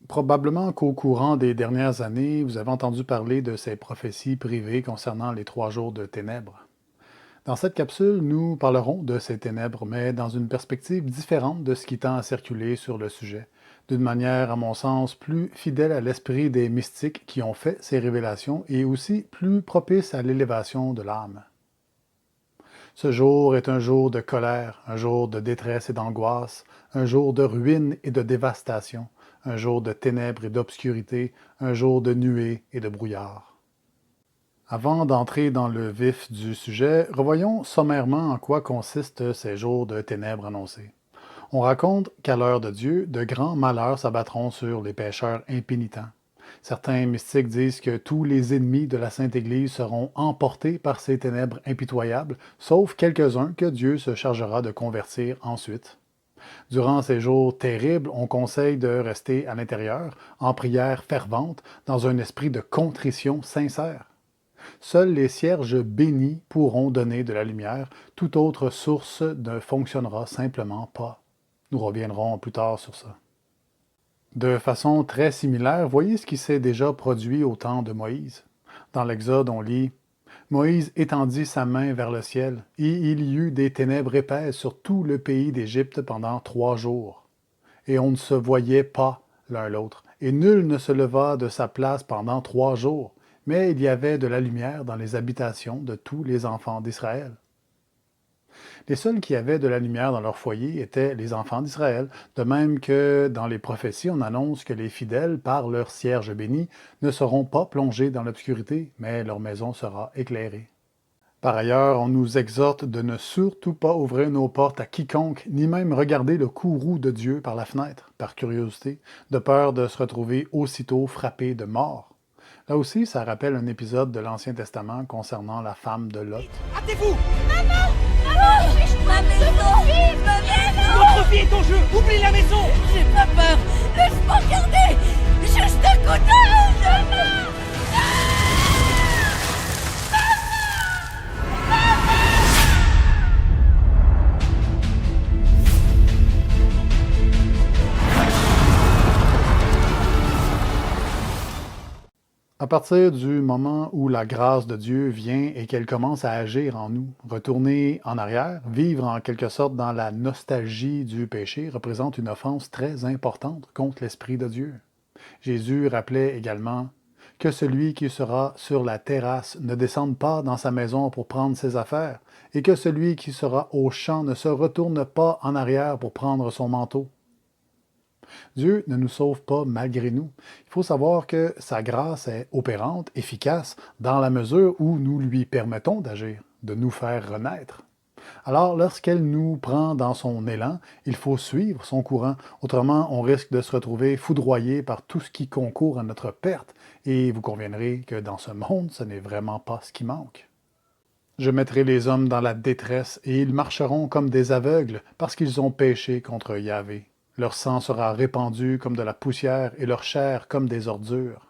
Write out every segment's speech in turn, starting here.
Probablement qu'au courant des dernières années, vous avez entendu parler de ces prophéties privées concernant les 3 jours de ténèbres. Dans cette capsule, nous parlerons de ces ténèbres, mais dans une perspective différente de ce qui tend à circuler sur le sujet, d'une manière, à mon sens, plus fidèle à l'esprit des mystiques qui ont fait ces révélations et aussi plus propice à l'élévation de l'âme. Ce jour est un jour de colère, un jour de détresse et d'angoisse, un jour de ruine et de dévastation, un jour de ténèbres et d'obscurité, un jour de nuées et de brouillard. Avant d'entrer dans le vif du sujet, revoyons sommairement en quoi consistent ces jours de ténèbres annoncés. On raconte qu'à l'heure de Dieu, de grands malheurs s'abattront sur les pécheurs impénitents. Certains mystiques disent que tous les ennemis de la Sainte Église seront emportés par ces ténèbres impitoyables, sauf quelques-uns que Dieu se chargera de convertir ensuite. Durant ces jours terribles, on conseille de rester à l'intérieur, en prière fervente, dans un esprit de contrition sincère. Seuls les cierges bénis pourront donner de la lumière, toute autre source ne fonctionnera simplement pas. Nous reviendrons plus tard sur ça. De façon très similaire, voyez ce qui s'est déjà produit au temps de Moïse. Dans l'Exode, on lit Moïse étendit sa main vers le ciel, et il y eut des ténèbres épaisses sur tout le pays d'Égypte pendant 3 jours. Et on ne se voyait pas l'un l'autre, et nul ne se leva de sa place pendant 3 jours, mais il y avait de la lumière dans les habitations de tous les enfants d'Israël. Les seuls qui avaient de la lumière dans leur foyer étaient les enfants d'Israël, de même que dans les prophéties, on annonce que les fidèles, par leur cierge béni, ne seront pas plongés dans l'obscurité, mais leur maison sera éclairée. Par ailleurs, on nous exhorte de ne surtout pas ouvrir nos portes à quiconque, ni même regarder le courroux de Dieu par la fenêtre, par curiosité, de peur de se retrouver aussitôt frappé de mort. Là aussi, ça rappelle un épisode de l'Ancien Testament concernant la femme de Lot. Hâtez-vous! Maman! Ma maison! Ma maison! Votre vie est en jeu! Oublie la maison! J'ai pas peur! Laisse-moi regarder! Juste à côté! Maman! À partir du moment où la grâce de Dieu vient et qu'elle commence à agir en nous, retourner en arrière, vivre en quelque sorte dans la nostalgie du péché représente une offense très importante contre l'Esprit de Dieu. Jésus rappelait également que celui qui sera sur la terrasse ne descende pas dans sa maison pour prendre ses affaires, et que celui qui sera au champ ne se retourne pas en arrière pour prendre son manteau. Dieu ne nous sauve pas malgré nous. Il faut savoir que sa grâce est opérante, efficace, dans la mesure où nous lui permettons d'agir, de nous faire renaître. Alors, lorsqu'elle nous prend dans son élan, il faut suivre son courant, autrement on risque de se retrouver foudroyé par tout ce qui concourt à notre perte, et vous conviendrez que dans ce monde, ce n'est vraiment pas ce qui manque. Je mettrai les hommes dans la détresse, et ils marcheront comme des aveugles, parce qu'ils ont péché contre Yahvé. Leur sang sera répandu comme de la poussière, et leur chair comme des ordures.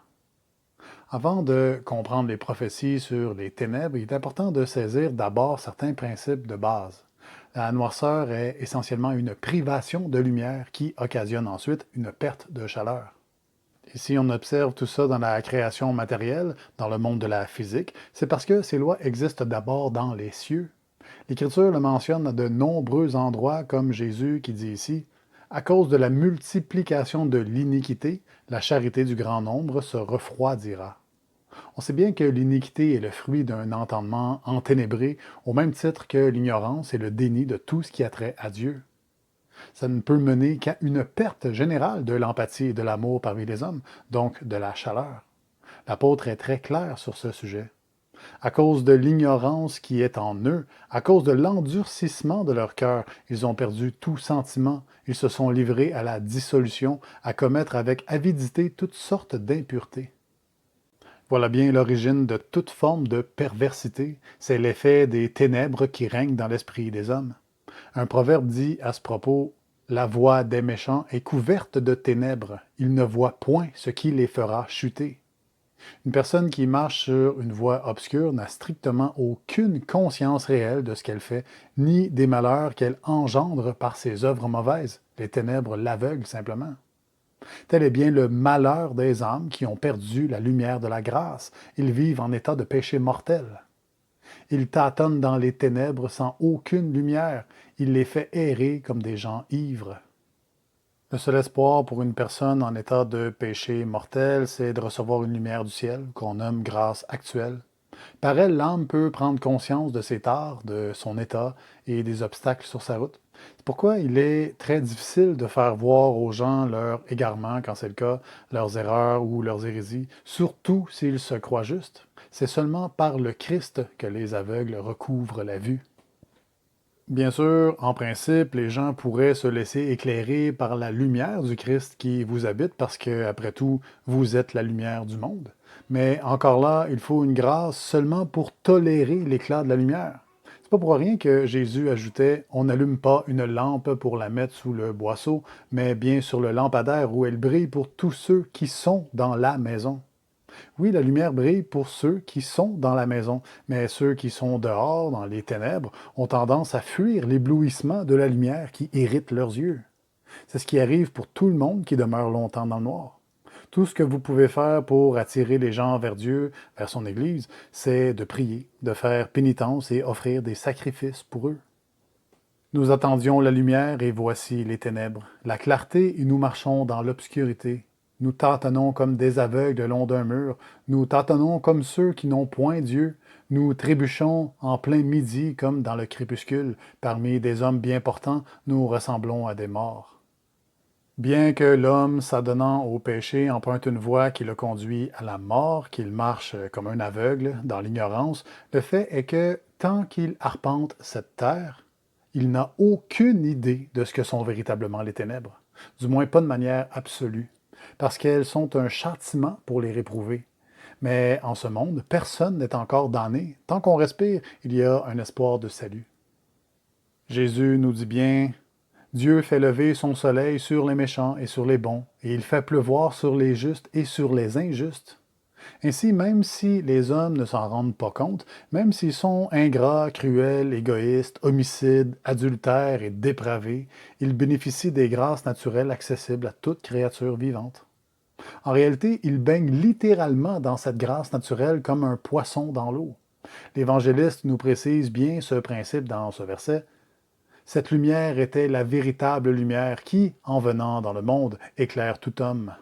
Avant de comprendre les prophéties sur les ténèbres, il est important de saisir d'abord certains principes de base. La noirceur est essentiellement une privation de lumière qui occasionne ensuite une perte de chaleur. Et si on observe tout ça dans la création matérielle, dans le monde de la physique, c'est parce que ces lois existent d'abord dans les cieux. L'Écriture le mentionne à de nombreux endroits, comme Jésus qui dit ici « À cause de la multiplication de l'iniquité, la charité du grand nombre se refroidira. » On sait bien que l'iniquité est le fruit d'un entendement enténébré, au même titre que l'ignorance et le déni de tout ce qui a trait à Dieu. Ça ne peut mener qu'à une perte générale de l'empathie et de l'amour parmi les hommes, donc de la chaleur. L'apôtre est très clair sur ce sujet. À cause de l'ignorance qui est en eux, à cause de l'endurcissement de leur cœur, ils ont perdu tout sentiment, ils se sont livrés à la dissolution, à commettre avec avidité toutes sortes d'impuretés. Voilà bien l'origine de toute forme de perversité, c'est l'effet des ténèbres qui règnent dans l'esprit des hommes. Un proverbe dit à ce propos « La voie des méchants est couverte de ténèbres, ils ne voient point ce qui les fera chuter. » Une personne qui marche sur une voie obscure n'a strictement aucune conscience réelle de ce qu'elle fait, ni des malheurs qu'elle engendre par ses œuvres mauvaises. Les ténèbres l'aveuglent simplement. Tel est bien le malheur des âmes qui ont perdu la lumière de la grâce. Ils vivent en état de péché mortel. Ils tâtonnent dans les ténèbres sans aucune lumière. Il les fait errer comme des gens ivres. Le seul espoir pour une personne en état de péché mortel, c'est de recevoir une lumière du ciel, qu'on nomme grâce actuelle. Par elle, l'âme peut prendre conscience de ses torts, de son état et des obstacles sur sa route. C'est pourquoi il est très difficile de faire voir aux gens leur égarement, quand c'est le cas, leurs erreurs ou leurs hérésies, surtout s'ils se croient justes. C'est seulement par le Christ que les aveugles recouvrent la vue. Bien sûr, en principe, les gens pourraient se laisser éclairer par la lumière du Christ qui vous habite parce que, après tout, vous êtes la lumière du monde. Mais encore là, il faut une grâce seulement pour tolérer l'éclat de la lumière. C'est pas pour rien que Jésus ajoutait « On n'allume pas une lampe pour la mettre sous le boisseau, mais bien sur le lampadaire où elle brille pour tous ceux qui sont dans la maison. » Oui, la lumière brille pour ceux qui sont dans la maison, mais ceux qui sont dehors, dans les ténèbres, ont tendance à fuir l'éblouissement de la lumière qui irrite leurs yeux. C'est ce qui arrive pour tout le monde qui demeure longtemps dans le noir. Tout ce que vous pouvez faire pour attirer les gens vers Dieu, vers son Église, c'est de prier, de faire pénitence et offrir des sacrifices pour eux. Nous attendions la lumière et voici les ténèbres, la clarté et nous marchons dans l'obscurité. Nous tâtonnons comme des aveugles le long d'un mur, nous tâtonnons comme ceux qui n'ont point Dieu, nous trébuchons en plein midi comme dans le crépuscule, parmi des hommes bien portants, nous ressemblons à des morts. Bien que l'homme, s'adonnant au péché, emprunte une voie qui le conduit à la mort, qu'il marche comme un aveugle dans l'ignorance, le fait est que, tant qu'il arpente cette terre, il n'a aucune idée de ce que sont véritablement les ténèbres, du moins pas de manière absolue, parce qu'elles sont un châtiment pour les réprouvés. Mais en ce monde, personne n'est encore damné. Tant qu'on respire, il y a un espoir de salut. Jésus nous dit bien, « Dieu fait lever son soleil sur les méchants et sur les bons, et il fait pleuvoir sur les justes et sur les injustes. » Ainsi, même si les hommes ne s'en rendent pas compte, même s'ils sont ingrats, cruels, égoïstes, homicides, adultères et dépravés, ils bénéficient des grâces naturelles accessibles à toute créature vivante. En réalité, ils baignent littéralement dans cette grâce naturelle comme un poisson dans l'eau. L'évangéliste nous précise bien ce principe dans ce verset. Cette lumière était la véritable lumière qui, en venant dans le monde, éclaire tout homme.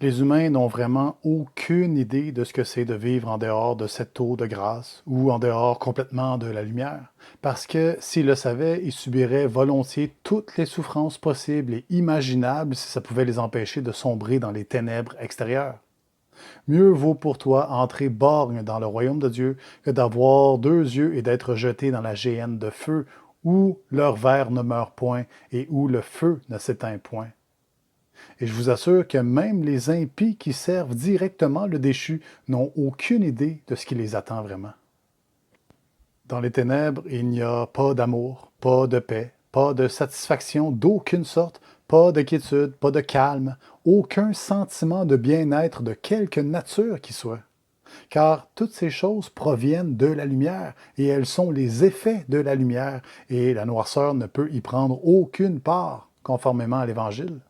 Les humains n'ont vraiment aucune idée de ce que c'est de vivre en dehors de cette eau de grâce ou en dehors complètement de la lumière, parce que s'ils le savaient, ils subiraient volontiers toutes les souffrances possibles et imaginables si ça pouvait les empêcher de sombrer dans les ténèbres extérieures. Mieux vaut pour toi entrer borgne dans le royaume de Dieu que d'avoir 2 yeux et d'être jeté dans la géhenne de feu où leur ver ne meurt point et où le feu ne s'éteint point. Et je vous assure que même les impies qui servent directement le déchu n'ont aucune idée de ce qui les attend vraiment. Dans les ténèbres, il n'y a pas d'amour, pas de paix, pas de satisfaction d'aucune sorte, pas de quiétude, pas de calme, aucun sentiment de bien-être de quelque nature qui soit. Car toutes ces choses proviennent de la lumière et elles sont les effets de la lumière et la noirceur ne peut y prendre aucune part, conformément à l'Évangile.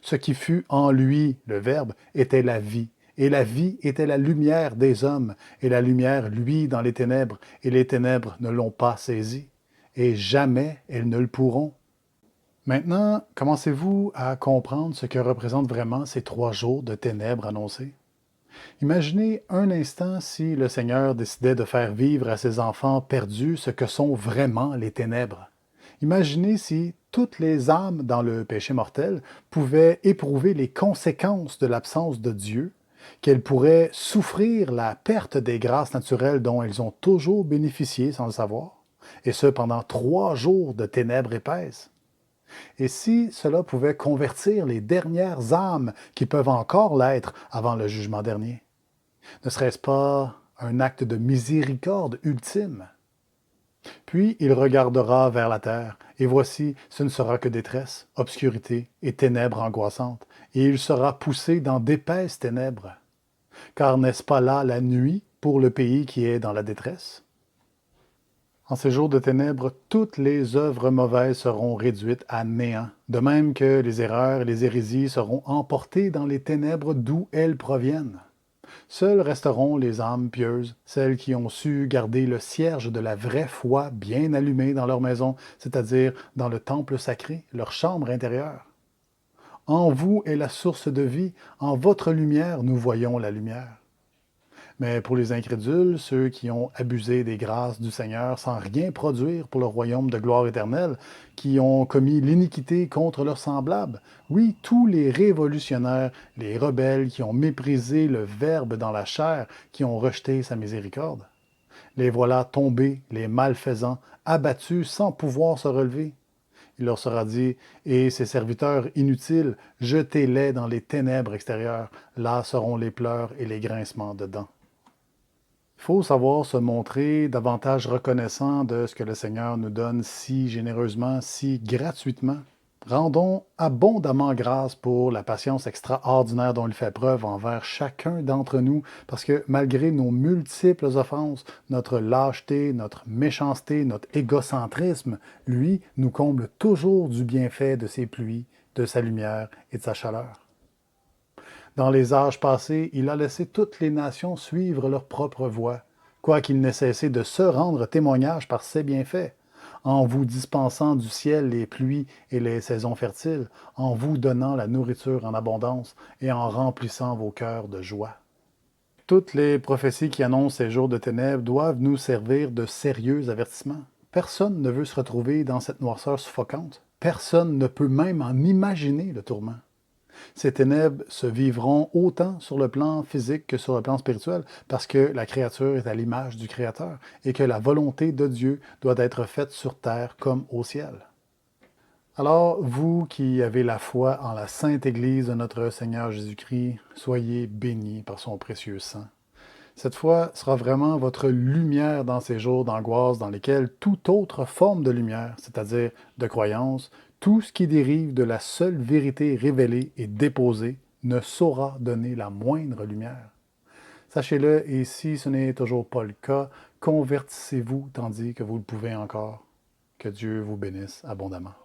Ce qui fut en lui, le Verbe, était la vie, et la vie était la lumière des hommes, et la lumière luit dans les ténèbres, et les ténèbres ne l'ont pas saisie, et jamais elles ne le pourront. Maintenant, commencez-vous à comprendre ce que représentent vraiment ces 3 jours de ténèbres annoncés? Imaginez un instant si le Seigneur décidait de faire vivre à ses enfants perdus ce que sont vraiment les ténèbres. Imaginez si toutes les âmes dans le péché mortel pouvaient éprouver les conséquences de l'absence de Dieu, qu'elles pourraient souffrir la perte des grâces naturelles dont elles ont toujours bénéficié sans le savoir, et ce pendant 3 jours de ténèbres épaisses. Et si cela pouvait convertir les dernières âmes qui peuvent encore l'être avant le jugement dernier, ne serait-ce pas un acte de miséricorde ultime? Puis il regardera vers la terre, et voici, ce ne sera que détresse, obscurité et ténèbres angoissantes, et il sera poussé dans d'épaisses ténèbres. Car n'est-ce pas là la nuit pour le pays qui est dans la détresse? En ces jours de ténèbres, toutes les œuvres mauvaises seront réduites à néant, de même que les erreurs et les hérésies seront emportées dans les ténèbres d'où elles proviennent. Seules resteront les âmes pieuses, celles qui ont su garder le cierge de la vraie foi bien allumé dans leur maison, c'est-à-dire dans le temple sacré, leur chambre intérieure. En vous est la source de vie, en votre lumière nous voyons la lumière. Mais pour les incrédules, ceux qui ont abusé des grâces du Seigneur sans rien produire pour le royaume de gloire éternelle, qui ont commis l'iniquité contre leurs semblables, oui, tous les révolutionnaires, les rebelles qui ont méprisé le Verbe dans la chair, qui ont rejeté sa miséricorde, les voilà tombés, les malfaisants, abattus sans pouvoir se relever. Il leur sera dit, et ces serviteurs inutiles, jetez-les dans les ténèbres extérieures, là seront les pleurs et les grincements de dents. Il faut savoir se montrer davantage reconnaissant de ce que le Seigneur nous donne si généreusement, si gratuitement. Rendons abondamment grâce pour la patience extraordinaire dont il fait preuve envers chacun d'entre nous, parce que malgré nos multiples offenses, notre lâcheté, notre méchanceté, notre égocentrisme, lui nous comble toujours du bienfait de ses pluies, de sa lumière et de sa chaleur. Dans les âges passés, il a laissé toutes les nations suivre leur propre voie, quoiqu'il n'ait cessé de se rendre témoignage par ses bienfaits, en vous dispensant du ciel les pluies et les saisons fertiles, en vous donnant la nourriture en abondance et en remplissant vos cœurs de joie. Toutes les prophéties qui annoncent ces jours de ténèbres doivent nous servir de sérieux avertissements. Personne ne veut se retrouver dans cette noirceur suffocante. Personne ne peut même en imaginer le tourment. Ces ténèbres se vivront autant sur le plan physique que sur le plan spirituel, parce que la créature est à l'image du Créateur et que la volonté de Dieu doit être faite sur terre comme au ciel. Alors, vous qui avez la foi en la sainte Église de notre Seigneur Jésus-Christ, soyez bénis par son précieux sang. Cette foi sera vraiment votre lumière dans ces jours d'angoisse dans lesquels toute autre forme de lumière, c'est-à-dire de croyance, tout ce qui dérive de la seule vérité révélée et déposée, ne saura donner la moindre lumière. Sachez-le, et si ce n'est toujours pas le cas, convertissez-vous tandis que vous le pouvez encore. Que Dieu vous bénisse abondamment.